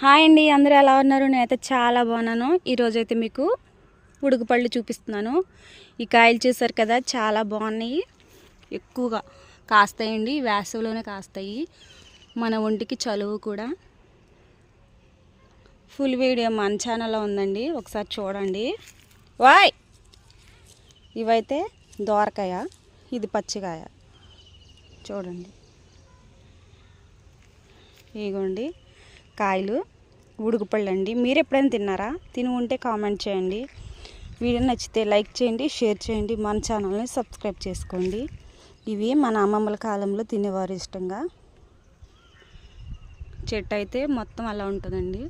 Hi అండి, అందరూ ఎలా ఉన్నారు? నేనైతే చాలా బాగున్నాను. ఈరోజైతే మీకు ఉడుకుపళ్ళు చూపిస్తున్నాను. ఈ కాయలు చూసారు కదా, చాలా బాగున్నాయి. ఎక్కువగా కాస్తాయండి, వేసవిలోనే కాస్తాయి. మన ఒంటికి చలువు కూడా. ఫుల్ వీడియో మన ఛానల్లో ఉందండి, ఒకసారి చూడండి. వాయ్, ఇవైతే దోరకాయ, ఇది పచ్చికాయ. చూడండి, ఇగోండి కాయలు ఉడుకుపళ్ళు అండి. మీరు ఎప్పుడైనా తిన్నారా? తిని ఉంటే కామెంట్ చేయండి. వీడియో నచ్చితే లైక్ చేయండి, షేర్ చేయండి, మన ఛానల్ని సబ్స్క్రైబ్ చేసుకోండి. ఇవి మన అమ్మమ్మల కాలంలో తినేవారు ఇష్టంగా. చెట్టు అయితే మొత్తం అలా ఉంటుందండి.